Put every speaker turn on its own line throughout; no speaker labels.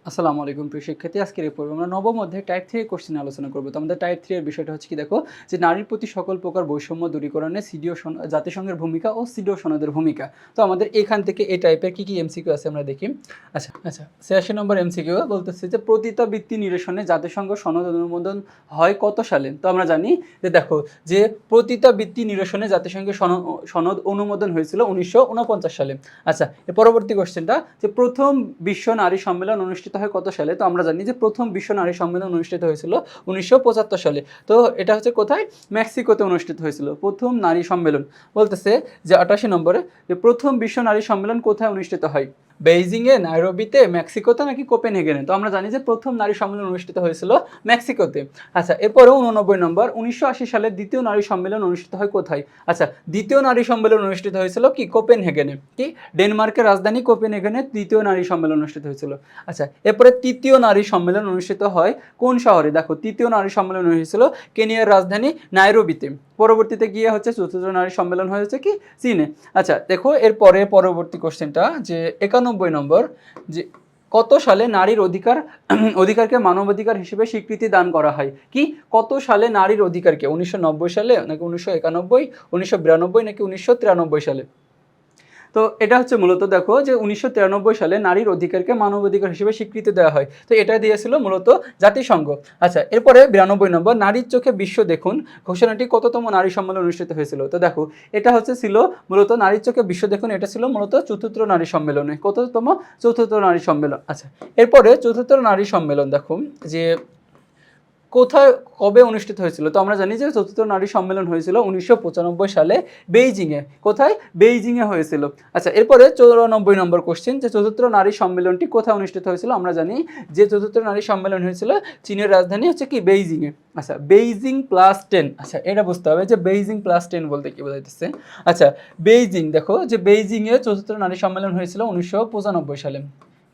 আসসালামু আলাইকুম প্রিয় শিক্ষার্থী, আজকের এই পর্বে আমরা নবম অধ্যায় টাইপ 3 এর কোশ্চেন আলোচনা করব। তো আমাদের টাইপ 3 এর বিষয়টা হচ্ছে কি দেখো, যে নারীর প্রতি সকল প্রকার বৈষম্য দূরীকরণে জাতিসংঘের ভূমিকা ও সিডিও সনদের ভূমিকা। তো আমাদের এখান থেকে এই টাইপের কি এমসিকিউ আছে আমরা দেখি। আচ্ছা 86 নম্বর এমসিকিউ বলতেছে যে পতিতাবৃত্তি নিরসনে জাতিসংঘ সনদ অনুমোদন হয় কত সালে? তো আমরা জানি যে দেখো, যে পতিতাবৃত্তি নিরসনে জাতিসংঘের সনদ অনুমোদন হয়েছিল 1949 সালে। আচ্ছা, এর পরবর্তী কোশ্চেনটা, যে প্রথম বিশ্ব নারী সম্মেলন অনুষ্ঠিত হয় কত সালে? তো আমরা জানি যে প্রথম বিশ্ব নারী সম্মেলন অনুষ্ঠিত হয়েছিল 1975 সালে। তো এটা হচ্ছে কোথায়? মেক্সিকোতে অনুষ্ঠিত হয়েছিল প্রথম নারী সম্মেলন। বলতেছে যে 88 নম্বরে, যে প্রথম বিশ্ব নারী সম্মেলন কোথায় অনুষ্ঠিত হয়? বেইজিংয়ে, নাইরোবিতে, মেক্সিকোতে নাকি কোপেনহেগেনে? তো আমরা জানি যে প্রথম নারী সম্মেলন অনুষ্ঠিত হয়েছিল মেক্সিকোতে। আচ্ছা, এরপরেও 89 নম্বর, 1980 সালে দ্বিতীয় নারী সম্মেলন অনুষ্ঠিত হয় কোথায়? আচ্ছা, দ্বিতীয় নারী সম্মেলন অনুষ্ঠিত হয়েছিল কি কোপেনহেগেনে। কি ডেনমার্কের রাজধানী কোপেনহেগেনে দ্বিতীয় নারী সম্মেলন অনুষ্ঠিত হয়েছিল। আচ্ছা, এরপরে তৃতীয় নারী সম্মেলন অনুষ্ঠিত হয় কোন শহরে? দেখো, তৃতীয় নারী সম্মেলন হয়েছিল কেনিয়ার রাজধানী নাইরোবিতে। পরবর্তীতে গিয়ে হচ্ছে চতুর্থ নারী সম্মেলন হয়েছে কি চীনে। আচ্ছা দেখো, এরপরে পরবর্তী কোশ্চেনটা, যে 91 নম্বর, যে কত সালে নারীর অধিকারকে মানবাধিকার হিসেবে স্বীকৃতি দান করা হয়? কি কত সালে নারীর অধিকারকে? 1990 সালে নাকি 1991, 1992 নাকি 1993 সালে? তো এটা হচ্ছে মূলত দেখো, যে 1993 সালে নারীর অধিকারকে মানবাধিকার হিসেবে স্বীকৃতি দেওয়া হয়। তো এটা দিয়েছিল মূলত জাতিসংঘ। আচ্ছা, এরপরে 92 নম্বর, নারীর চোখে বিশ্ব দেখুন ঘোষণাটি কততম নারী সম্মেলন অনুষ্ঠিত হয়েছিল? তো দেখো, এটা হচ্ছে ছিল মূলত নারীর চোখে বিশ্ব দেখুন, এটা ছিল মূলত চতুর্থ নারী সম্মেলনে। কততম? চতুর্থ নারী সম্মেলন। আচ্ছা, এরপরে চতুর্থ নারী সম্মেলন দেখো, যে কোথায় কবে অনুষ্ঠিত হয়েছিল? তো আমরা জানি যে চতুর্থ নারী সম্মেলন হয়েছিল 1995 সালে বেইজিংয়ে। কোথায়? বেইজিংয়ে হয়েছিল। আচ্ছা, এরপরে 94 নম্বর কোশ্চেন, যে চতুর্থ নারী সম্মেলনটি কোথায় অনুষ্ঠিত হয়েছিল? আমরা জানি যে চতুর্থ নারী সম্মেলন হয়েছিল চীনের রাজধানী হচ্ছে কি বেইজিংয়ে। আচ্ছা, বেইজিং প্লাস 10। আচ্ছা, এটা বুঝতে হবে যে বেইজিং প্লাস 10 বলতে কি বোঝাইতেছে। আচ্ছা, বেইজিং দেখো, যে বেইজিংয়ে চতুর্থ নারী সম্মেলন হয়েছিল 1995 সালে।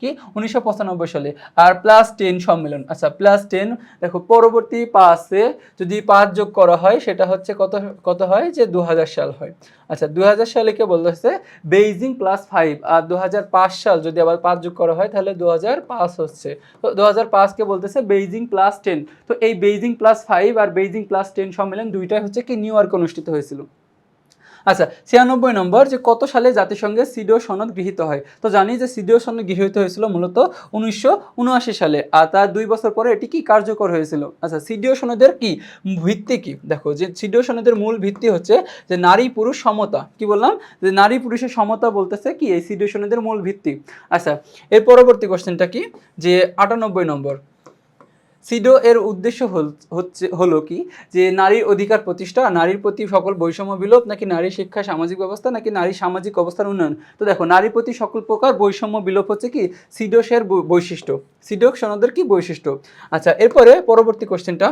কি 1995 সালে। আর প্লাস 10 সম্মেলন। আচ্ছা, প্লাস 10 দেখো, পরবর্তী 5-এ যদি 5 যোগ করা হয় সেটা হচ্ছে কত কত হয়? যে 2000 সাল হয়। আচ্ছা, 2000 সালে কে বলতেছে বেইজিং প্লাস 5, আর 2005 সাল যদি আবার 5 যোগ করা হয় তাহলে 2005 হচ্ছে। তো 2005 কে বলতেছে বেইজিং প্লাস 10। তো এই বেইজিং প্লাস 5 আর বেইজিং প্লাস 10 সম্মেলন দুইটাই হচ্ছে কি নিউ ইয়র্কে অনুষ্ঠিত হয়েছিল। আচ্ছা, 96 নম্বর, যে কত সালে জাতিসংঘের সিডিও সনদ গৃহীত হয়? তো জানি যে সিডিও সনদ গৃহীত হয়েছিল মূলত 1979 সালে, আর তার 2 বছর পরে এটি কি কার্যকর হয়েছিল। আচ্ছা, সিডিও সনদের কি ভিত্তি কি? দেখো, যে সিডিও সনদের মূল ভিত্তি হচ্ছে যে নারী পুরুষ সমতা। কি বললাম? যে নারী পুরুষের সমতা বলতেছে কি এই সিডিও সনদের মূল ভিত্তি। আচ্ছা, এর পরবর্তী কোশ্চেনটা কি, যে 98 নম্বর, সিডো এর উদ্দেশ্য হলো কি, যে নারীর অধিকার প্রতিষ্ঠা, নারীর প্রতি সকল বৈষম্য বিলোপ, নাকি নারী শিক্ষা সামাজিক ব্যবস্থা, নাকি নারী সামাজিক অবস্থার উন্নয়ন? তো দেখো, নারীর প্রতি সকল প্রকার বৈষম্য বিলোপ হচ্ছে কি সিডোসের বৈশিষ্ট্য, সিডো সনদের কি বৈশিষ্ট্য। আচ্ছা, এরপরে পরবর্তী কোশ্চেনটা,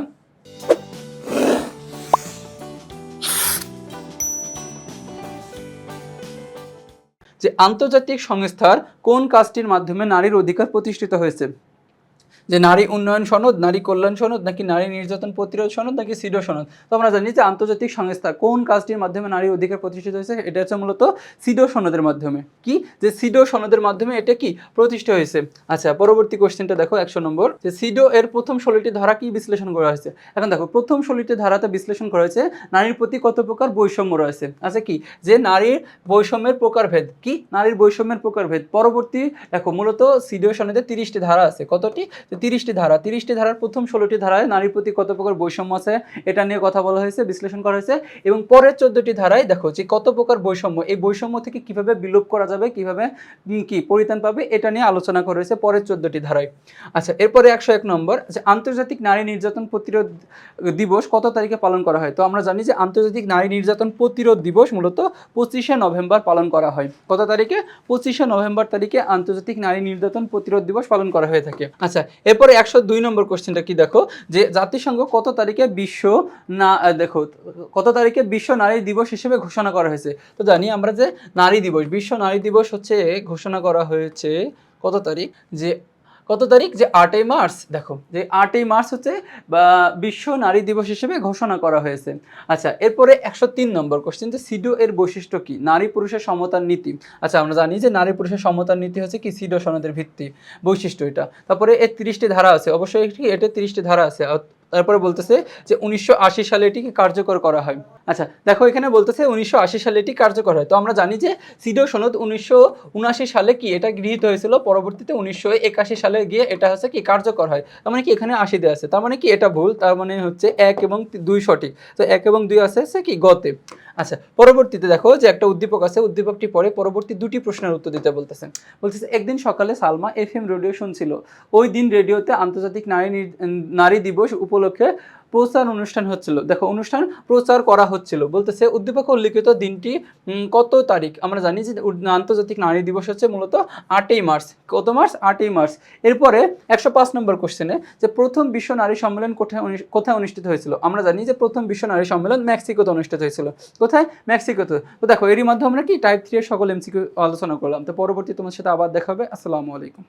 যে আন্তর্জাতিক সংস্থার কোন কাজটির মাধ্যমে নারীর অধিকার প্রতিষ্ঠিত হয়েছে? যে নারী উন্নয়ন সনদ, নারী কল্যাণ সনদ, নাকি নারী নির্যাতন প্রতিরোধ সনদ, নাকি সিডো সনদ? তো আমরা জানি যে আন্তর্জাতিক সংস্থা কোন কাজটির মাধ্যমে নারী অধিকার প্রতিষ্ঠিত হয়েছে, এটা হচ্ছে মূলত সিডো সনদের মাধ্যমে। কি যে সিডো সনদের মাধ্যমে এটা কি প্রতিষ্ঠা হয়েছে। আচ্ছা, পরবর্তী কোশ্চেনটা দেখো, 100 নম্বর, যে সিডো এর প্রথম 16টি ধারা কি বিশ্লেষণ করা হয়েছে? এখন দেখো, প্রথম 16টি ধারাতে বিশ্লেষণ করা হয়েছে নারীর প্রতি কত প্রকার বৈষম্য রয়েছে। আচ্ছা, কি যে নারীর বৈষম্যের প্রকারভেদ, কি নারীর বৈষম্যের প্রকারভেদ। পরবর্তী দেখো, মূলত সিডো সনদে 30টি ধারা আছে। কতটি? 30টি ধারা। 30টি ধারার প্রথম 16টি ধারায় নারীর প্রতি কত প্রকার বৈষম্য আছে এটা নিয়ে কথা বলা হয়েছে, বিশ্লেষণ করা হয়েছে। এবং পরের 14টি ধারায় দেখো যে কত প্রকার বৈষম্য, এই বৈষম্য থেকে কিভাবে বিলোপ করা যাবে, কিভাবে কি পরিত্রাণ পাবে, এটা নিয়ে আলোচনা করা হয়েছে পরের 14টি ধারায়। আচ্ছা, এরপরে 101 নম্বর, যে আন্তর্জাতিক নারী নির্যাতন প্রতিরোধ দিবস কত তারিখে পালন করা হয়? তো আমরা জানি যে আন্তর্জাতিক নারী নির্যাতন প্রতিরোধ দিবস মূলত 25শে নভেম্বর পালন করা হয়। কত তারিখে? 25শে নভেম্বর তারিখে আন্তর্জাতিক নারী নির্যাতন প্রতিরোধ দিবস পালন করা হয়ে থাকে। আচ্ছা, এরপরে 102 নম্বর কোশ্চেনটা কি দেখো, যে জাতিসংঘ কত তারিখে কত তারিখে বিশ্ব নারী দিবস হিসেবে ঘোষণা করা হয়েছে? তো জানি আমরা যে নারী দিবস, বিশ্ব নারী দিবস হচ্ছে ঘোষণা করা হয়েছে কত তারিখ, যে কত তারিখ? যে 8ই মার্চ। দেখো যে 8ই মার্চ হচ্ছে বা বিশ্ব নারী দিবস হিসেবে ঘোষণা করা হয়েছে। আচ্ছা, এরপরে 103 নম্বর কোশ্চেন, যে সিডো এর বৈশিষ্ট্য কি? নারী পুরুষের সমতার নীতি। আচ্ছা, আমরা জানি যে নারী পুরুষের সমতার নীতি হচ্ছে কি সিডো সনদের ভিত্তি বৈশিষ্ট্য এটা। তারপরে এর 30টি ধারা আছে, অবশ্যই এটা 30টি ধারা আছে। তারপরে বলতেছে যে 1980 সালে এটিকে কার্যকর করা হয়। আচ্ছা দেখো, এখানে বলতেছে 1980 সালে এটি কার্যকর হয়। তো আমরা জানি যে সিডো সনদ 1979 সালে কি এটা গৃহীত হয়েছিল, পরবর্তীতে 1981 সালে গিয়ে এটা হচ্ছে কি কার্যকর হয়। তার মানে কি এখানে 80 দেওয়া আছে, তার মানে কি এটা ভুল, তার মানে হচ্ছে 1 এবং 2 সঠিক। তো 1 এবং 2 আছে কি গতে। আচ্ছা, পরবর্তীতে দেখো যে একটা উদ্দীপক আছে, উদ্দীপকটি পরে পরবর্তী 2টি প্রশ্নের উত্তর দিতে বলতেছে। একদিন সকালে সালমা এফএম রেডিও শুনছিল। ওই দিন রেডিওতে আন্তর্জাতিক নারী দিবস উপলক্ষে প্রচার অনুষ্ঠান হচ্ছিল। দেখো অনুষ্ঠান প্রচার করা হচ্ছিল, বলতেছে উদ্দীপক উল্লিখিত দিনটি কত তারিখ? আমরা জানি যে আন্তর্জাতিক নারী দিবস হচ্ছে মূলত 8ই মার্চ। কত মার্চ? 8ই মার্চ। এরপরে 105 নম্বর কোশ্চেনে, যে প্রথম বিশ্ব নারী সম্মেলন কোথায় অনুষ্ঠিত হয়েছিল? আমরা জানি যে প্রথম বিশ্ব নারী সম্মেলন মেক্সিকোতে অনুষ্ঠিত হয়েছিল। কোথায়? মেক্সিকোতে। তো দেখো এরই মাধ্যমে আমরা কি টাইপ 3 এর সকল এমসিকিউ আলোচনা করলাম। তো পরবর্তী তোমার সাথে আবার দেখা হবে। আসসালামু আলাইকুম।